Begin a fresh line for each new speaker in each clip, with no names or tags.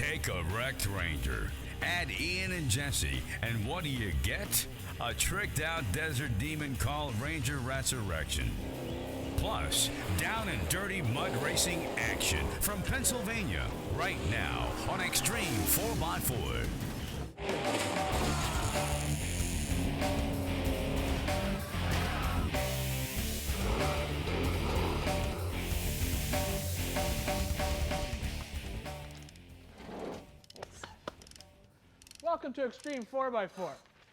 Take a wrecked Ranger, add Ian and Jesse, and what do you get? A tricked out desert demon called Ranger Resurrection. Plus, down and dirty mud racing action from Pennsylvania right now on Xtreme 4x4.
Welcome to Xtreme 4x4.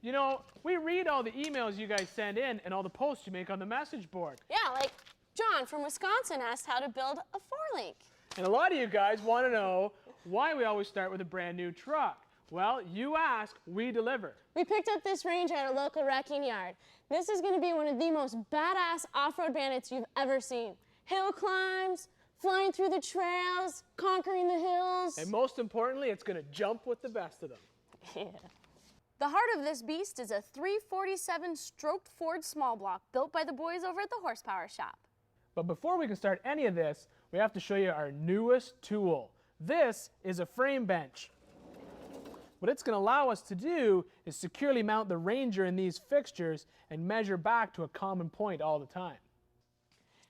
You know, we read all the emails you guys send in and all the posts you make on the message board.
Yeah, like John from Wisconsin asked how to build a four-link.
And a lot of you guys want to know why we always start with a brand new truck. Well, you ask, we deliver.
We picked up this Ranger at a local wrecking yard. This is going to be one of the most badass off-road bandits you've ever seen. Hill climbs, flying through the trails, conquering the hills.
And most importantly, it's going to jump with the best of them.
Yeah. The heart of this beast is a 347 stroked Ford small block built by the boys over at the Horsepower Shop.
But before we can start any of this, we have to show you our newest tool. This is a frame bench. What it's going to allow us to do is securely mount the Ranger in these fixtures and measure back to a common point all the time.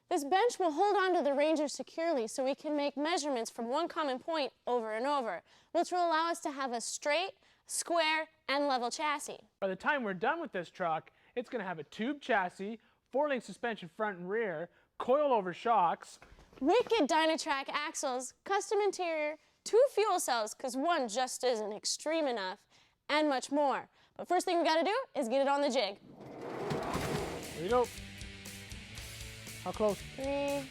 This bench will hold onto the Ranger securely so we can make measurements from one common point over and over, which will allow us to have a straight, square, and level chassis.
By the time we're done with this truck, it's going to have a tube chassis, 4-link suspension front and rear, coil-over shocks,
wicked Dynatrack axles, custom interior, 2 fuel cells, because one just isn't extreme enough, and much more. But first thing we got to do is get it on the jig.
Here we go. How close?
3,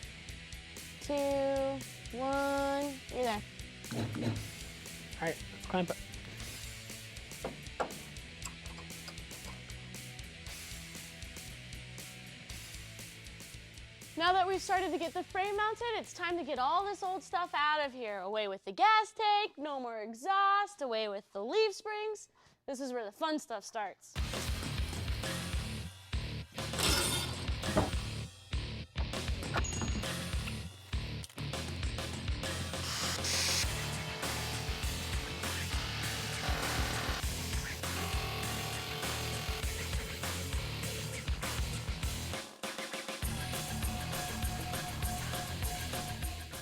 2, 1, you're there.
All right, let's clamp it.
Now that we've started to get the frame mounted, it's time to get all this old stuff out of here. Away with the gas tank, no more exhaust, away with the leaf springs. This is where the fun stuff starts.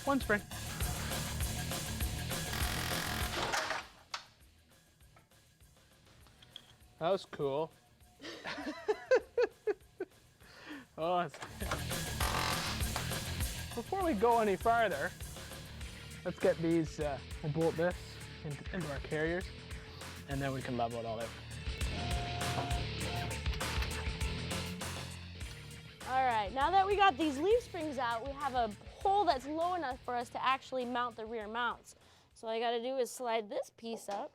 One spring. That was cool. Oh, before we go any farther, let's get these, we'll bolt this into our carriers, and then we can level it all out.
All right, now that we got these leaf springs out, we have a hole that's low enough for us to actually mount the rear mounts. So all I gotta do is slide this piece up.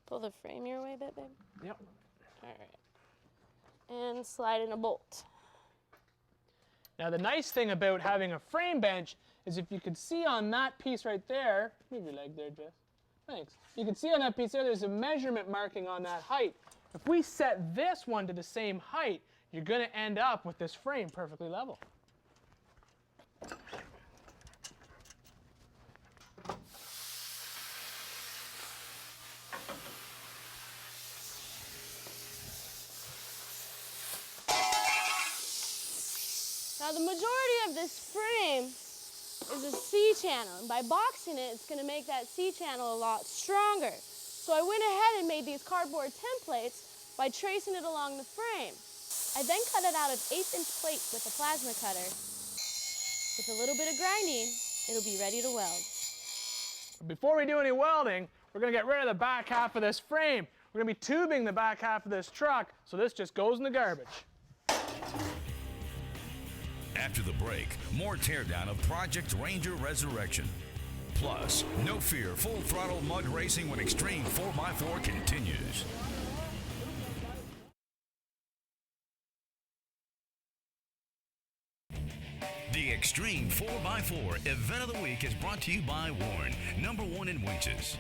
Pull the frame your way a bit, babe.
Yep.
All right. And slide in a bolt.
Now the nice thing about having a frame bench is if you can see on that piece right there, move your leg there, Jess. Thanks. You can see on that piece there's a measurement marking on that height. If we set this one to the same height, you're going to end up with this frame perfectly level.
Now the majority of this frame is a C-channel, and by boxing it, it's going to make that C-channel a lot stronger. So I went ahead and made these cardboard templates by tracing it along the frame. I then cut it out of 1/8" plate with a plasma cutter. With a little bit of grinding, it'll be ready to weld.
Before we do any welding, we're going to get rid of the back half of this frame. We're going to be tubing the back half of this truck, so this just goes in the garbage.
After the break, more teardown of Project Ranger Resurrection. Plus, no fear, full throttle mud racing when Xtreme 4x4 continues. The Xtreme 4x4 Event of the Week is brought to you by Warren, #1 in winches.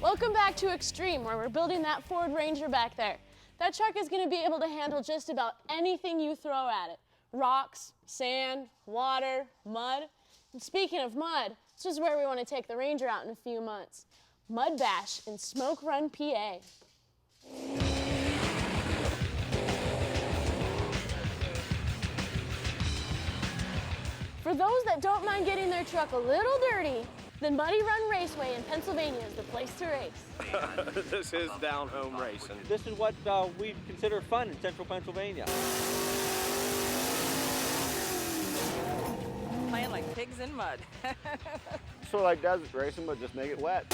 Welcome back to Xtreme, where we're building that Ford Ranger back there. That truck is going to be able to handle just about anything you throw at it. Rocks, sand, water, mud. And speaking of mud, this is where we want to take the Ranger out in a few months. Mud Bash in Smoke Run, PA. For those that don't mind getting their truck a little dirty, the Muddy Run Raceway in Pennsylvania is the place to race.
This is down-home racing.
This is what we consider fun in central Pennsylvania.
Playing like pigs in mud.
Sort of like desert racing, but just make it wet.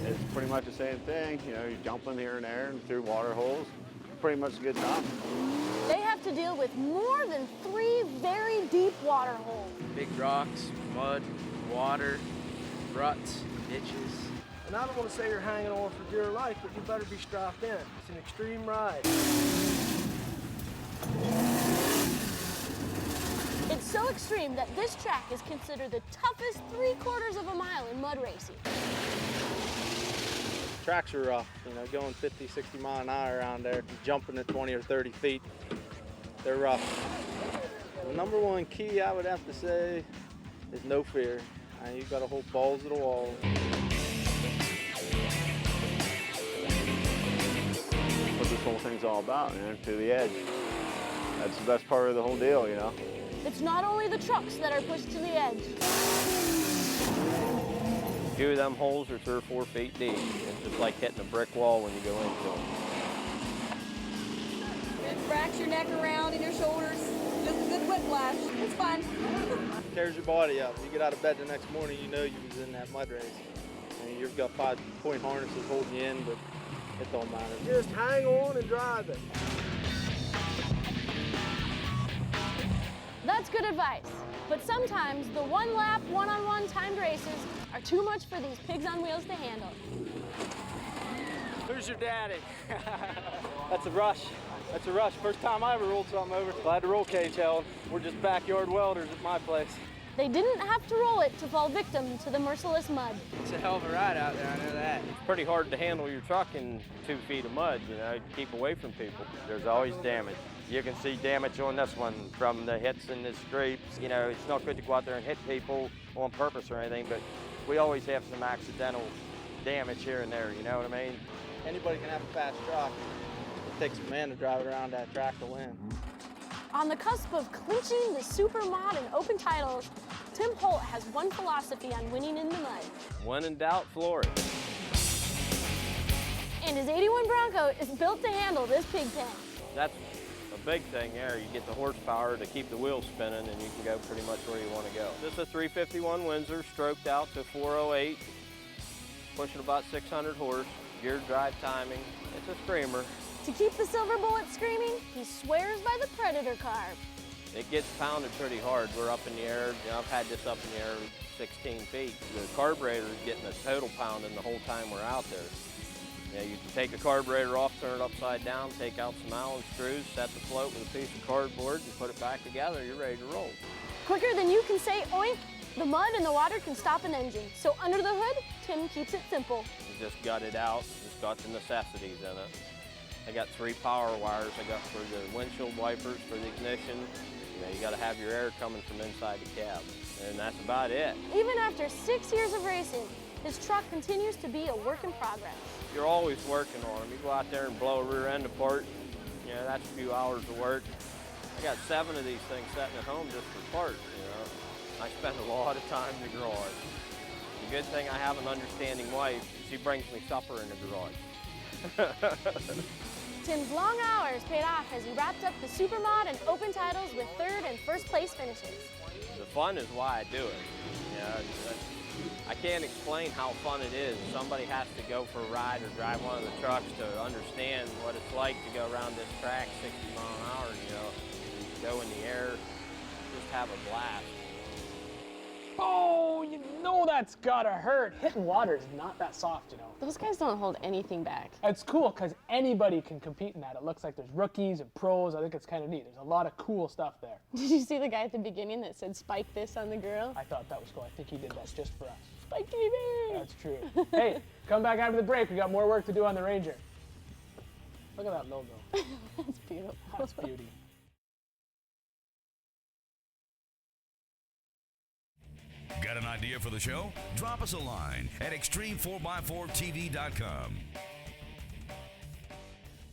It's pretty much the same thing. You know, you're jumping here and there and through water holes. Pretty much a good time.
They have to deal with more than 3 very deep water holes.
Big rocks, mud, water, ruts, ditches.
And I don't want to say you're hanging on for dear life, but you better be strapped in. It's an extreme ride.
It's so extreme that this track is considered the toughest 3/4 of a mile in mud racing.
Tracks are rough, you know, going 50, 60 mile an hour around there, jumping at 20 or 30 feet. They're rough. The number one key I would have to say is no fear. You've got to hold balls to the wall.
What this whole thing's all about, man, to the edge. That's the best part of the whole deal, you know?
It's not only the trucks that are pushed to the edge.
A few of them holes are 3 or 4 feet deep. It's just like hitting a brick wall when you go into them.
It cracks your neck around and your shoulders. Just a good whiplash. It's fun.
Tears your body up. You get out of bed the next morning, you know you was in that mud race. And you've got 5-point harnesses holding you in, but it don't matter.
Just hang on and drive it.
That's good advice. But sometimes the one-lap, one-on-one timed races are too much for these pigs on wheels to handle.
Who's your daddy? That's a rush. That's a rush. First time I ever rolled something over. Glad the roll cage held. We're just backyard welders at my place.
They didn't have to roll it to fall victim to the merciless mud.
It's a hell of a ride out there, I know that. It's pretty hard to handle your truck in 2 feet of mud, you know, keep away from people. There's always damage. You can see damage on this one from the hits and the scrapes. You know, it's not good to go out there and hit people on purpose or anything, but we always have some accidental damage here and there, you know what I mean?
Anybody can have a fast truck. It takes a man to drive around that track to win.
On the cusp of clinching the super mod and open titles, Tim Holt has one philosophy on winning in the mud.
When in doubt, floor it.
And his 81 Bronco is built to handle this pig pen.
That's a big thing there. You get the horsepower to keep the wheels spinning and you can go pretty much where you want to go. This is a 351 Windsor, stroked out to 408, pushing about 600 horse, geared drive timing. It's a screamer.
To keep the silver bullet screaming, he swears by the Predator carb.
It gets pounded pretty hard. We're up in the air. You know, I've had this up in the air 16 feet. The carburetor is getting a total pounding the whole time we're out there. You know, you can take the carburetor off, turn it upside down, take out some Allen screws, set the float with a piece of cardboard, and put it back together. You're ready to roll.
Quicker than you can say oink, the mud and the water can stop an engine. So under the hood, Tim keeps it simple.
You just gut it out. Just got the necessities in it. I got 3 power wires I got for the windshield wipers, for the ignition. You know, you got to have your air coming from inside the cab, and that's about it.
Even after 6 years of racing, his truck continues to be a work in progress.
You're always working on them. You go out there and blow a rear end apart, you know, that's a few hours of work. I got 7 of these things sitting at home just for parts, you know. I spend a lot of time in the garage. The good thing I have an understanding wife, she brings me supper in the garage.
Tim's long hours paid off as he wrapped up the Supermod and open titles with 3rd and 1st place finishes.
The fun is why I do it. You know, I can't explain how fun it is. Somebody has to go for a ride or drive one of the trucks to understand what it's like to go around this track 60 miles an hour, you know, go in the air, just have a blast.
Oh, you know that's gotta hurt. Hitting water is not that soft, you know.
Those guys don't hold anything back.
It's cool because anybody can compete in that. It looks like there's rookies and pros. I think it's kind of neat. There's a lot of cool stuff there.
Did you see the guy at the beginning that said spike this on the girl?
I thought that was cool. I think he did that just for us.
Spike TV!
That's true. Hey, come back after the break. We got more work to do on the Ranger. Look at that logo.
That's beautiful.
That's beauty.
Got an idea for the show? Drop us a line at Xtreme4x4TV.com.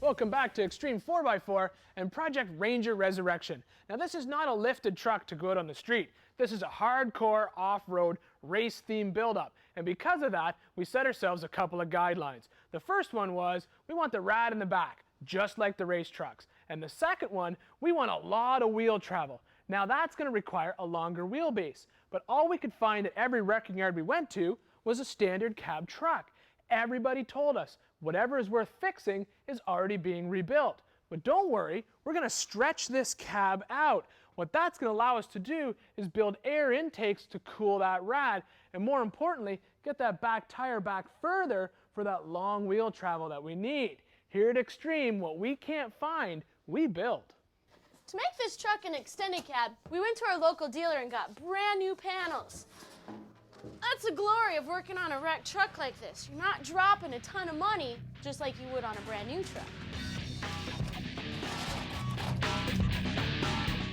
Welcome back to Xtreme 4x4 and Project Ranger Resurrection. Now this is not a lifted truck to go out on the street. This is a hardcore off-road race theme build-up. And because of that, we set ourselves a couple of guidelines. The first one was, we want the rad in the back, just like the race trucks. And the second one, we want a lot of wheel travel. Now that's going to require a longer wheelbase. But all we could find at every wrecking yard we went to was a standard cab truck. Everybody told us, whatever is worth fixing is already being rebuilt. But don't worry, we're going to stretch this cab out. What that's going to allow us to do is build air intakes to cool that rad, and more importantly, get that back tire back further for that long wheel travel that we need. Here at Xtreme, what we can't find, we build.
To make this truck an extended cab, we went to our local dealer and got brand new panels. That's the glory of working on a wrecked truck like this. You're not dropping a ton of money, just like you would on a brand new truck.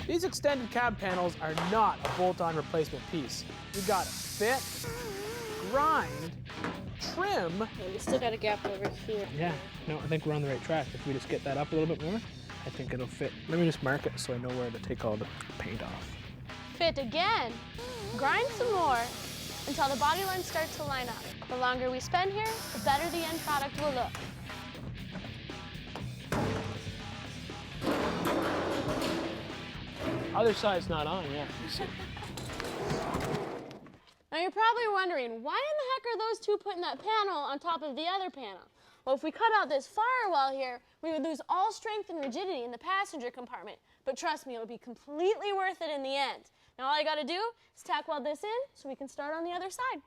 These extended cab panels are not a bolt-on replacement piece. You gotta fit, grind, trim.
Yeah, we still got a gap over here.
Yeah, no, I think we're on the right track. If we just get that up a little bit more, I think it'll fit. Let me just mark it so I know where to take all the paint off.
Fit again. Grind some more until the body lines start to line up. The longer we spend here, the better the end product will look.
Other side's not on yet.
Now you're probably wondering, why in the heck are those two putting that panel on top of the other panel? Well, if we cut out this firewall here, we would lose all strength and rigidity in the passenger compartment. But trust me, it'll be completely worth it in the end. Now all I gotta do is tack weld this in so we can start on the other side.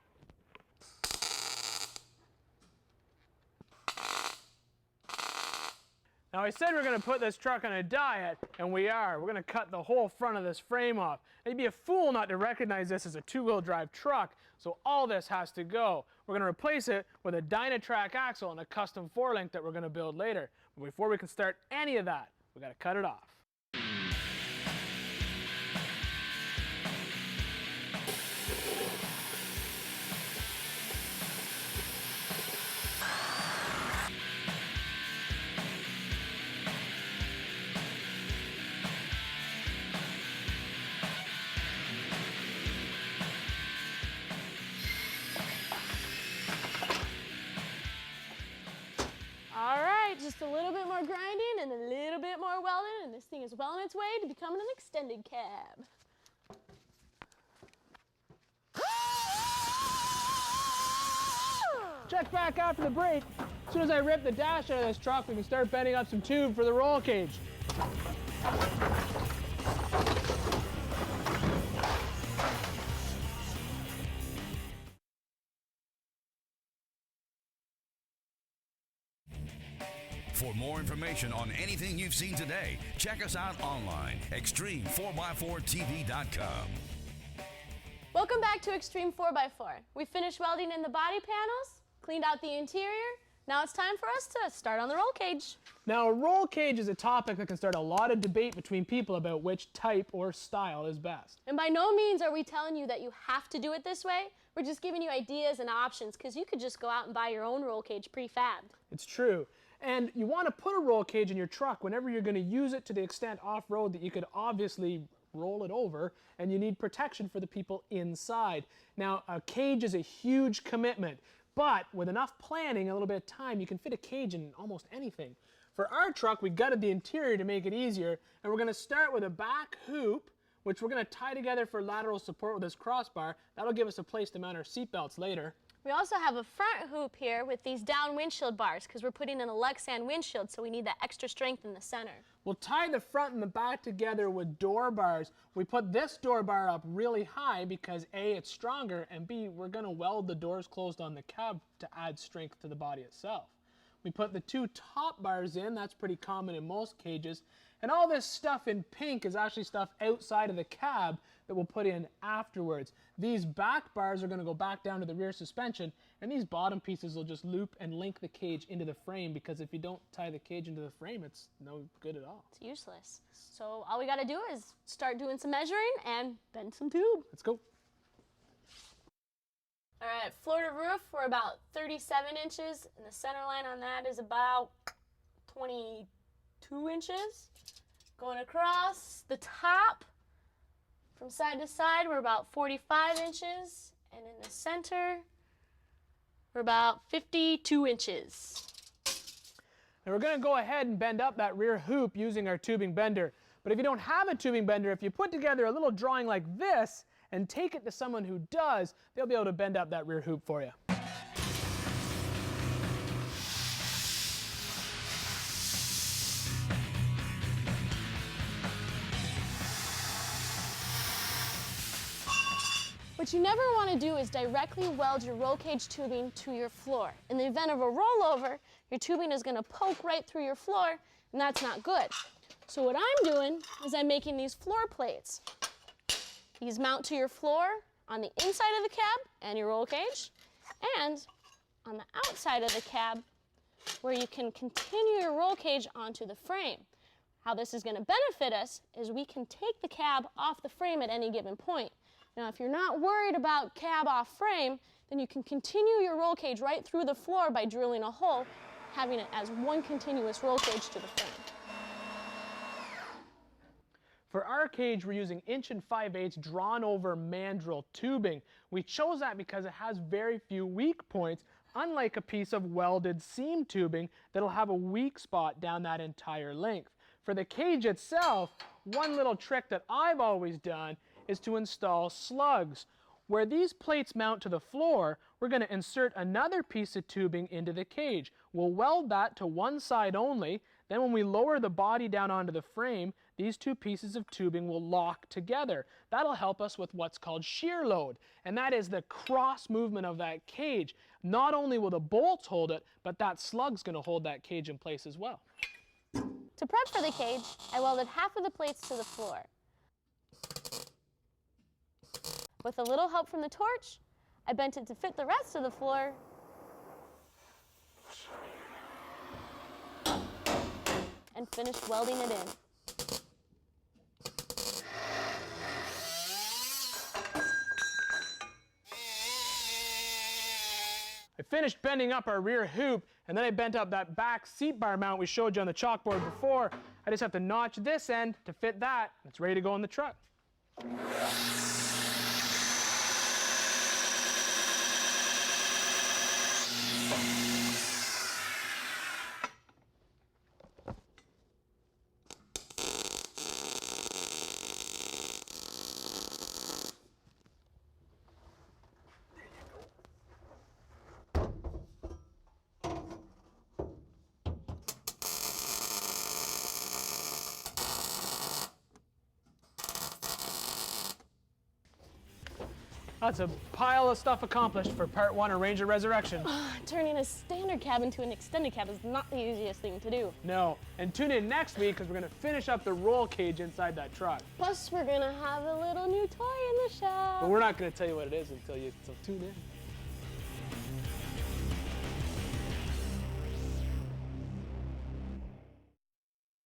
Now I said we're gonna put this truck on a diet, and we are. We're gonna cut the whole front of this frame off. And you'd be a fool not to recognize this as a two-wheel drive truck, so all this has to go. We're gonna replace it with a Dynatrack axle and a custom 4-link that we're gonna build later. But before we can start any of that, we gotta cut it off.
All right, just a little bit more grinding and a little bit more welding, and this thing is well on its way to becoming an extended cab.
Check back after the break. As soon as I rip the dash out of this truck, we can start bending up some tube for the roll cage.
For more information on anything you've seen today, check us out online, Xtreme4x4TV.com.
Welcome back to Xtreme 4x4. We finished welding in the body panels, cleaned out the interior. Now it's time for us to start on the roll cage.
Now, a roll cage is a topic that can start a lot of debate between people about which type or style is best.
And by no means are we telling you that you have to do it this way. We're just giving you ideas and options, because you could just go out and buy your own roll cage prefabbed.
It's true. And you want to put a roll cage in your truck whenever you're going to use it to the extent off-road that you could obviously roll it over, and you need protection for the people inside. Now, a cage is a huge commitment, but with enough planning and a little bit of time, you can fit a cage in almost anything. For our truck, we gutted the interior to make it easier, and we're going to start with a back hoop, which we're going to tie together for lateral support with this crossbar. That'll give us a place to mount our seatbelts later.
We also have a front hoop here with these down windshield bars, because we're putting in a Lexan windshield, so we need that extra strength in the center.
We'll tie the front and the back together with door bars. We put this door bar up really high because A, it's stronger, and B, we're going to weld the doors closed on the cab to add strength to the body itself. We put the two top bars in. That's pretty common in most cages. And all this stuff in pink is actually stuff outside of the cab that we'll put in afterwards. These back bars are going to go back down to the rear suspension, and these bottom pieces will just loop and link the cage into the frame, because if you don't tie the cage into the frame, it's no good at all.
It's useless. So all we got to do is start doing some measuring and bend some tube.
Let's go.
All right, floor to roof, we're about 37 inches, and the center line on that is about 22 inches. Going across the top, from side to side, we're about 45 inches, and in the center, we're about 52 inches.
And we're going to go ahead and bend up that rear hoop using our tubing bender. But if you don't have a tubing bender, if you put together a little drawing like this and take it to someone who does, they'll be able to bend up that rear hoop for you.
What you never want to do is directly weld your roll cage tubing to your floor. In the event of a rollover, your tubing is going to poke right through your floor, and that's not good. So what I'm doing is I'm making these floor plates. These mount to your floor on the inside of the cab and your roll cage, and on the outside of the cab where you can continue your roll cage onto the frame. How this is going to benefit us is we can take the cab off the frame at any given point. Now, if you're not worried about cab off frame, then you can continue your roll cage right through the floor by drilling a hole, having it as one continuous roll cage to the frame.
For our cage, we're using 1 5/8 drawn over mandrel tubing. We chose that because it has very few weak points, unlike a piece of welded seam tubing that'll have a weak spot down that entire length. For the cage itself, one little trick that I've always done is to install slugs. Where these plates mount to the floor, we're going to insert another piece of tubing into the cage. We'll weld that to one side only. Then when we lower the body down onto the frame, these two pieces of tubing will lock together. That'll help us with what's called shear load, and that is the cross movement of that cage. Not only will the bolts hold it, but that slug's going to hold that cage in place as well.
To prep for the cage, I welded half of the plates to the floor. With a little help from the torch, I bent it to fit the rest of the floor. And finished welding it in.
I finished bending up our rear hoop, and then I bent up that back seat bar mount we showed you on the chalkboard before. I just have to notch this end to fit that. It's ready to go in the truck. That's a pile of stuff accomplished for part 1 of Ranger Resurrection.
Turning a standard cab into an extended cab is not the easiest thing to do.
No, and tune in next week because we're going to finish up the roll cage inside that truck.
Plus, we're gonna have a little new toy in the shop.
But we're not going to tell you what it is until tune in.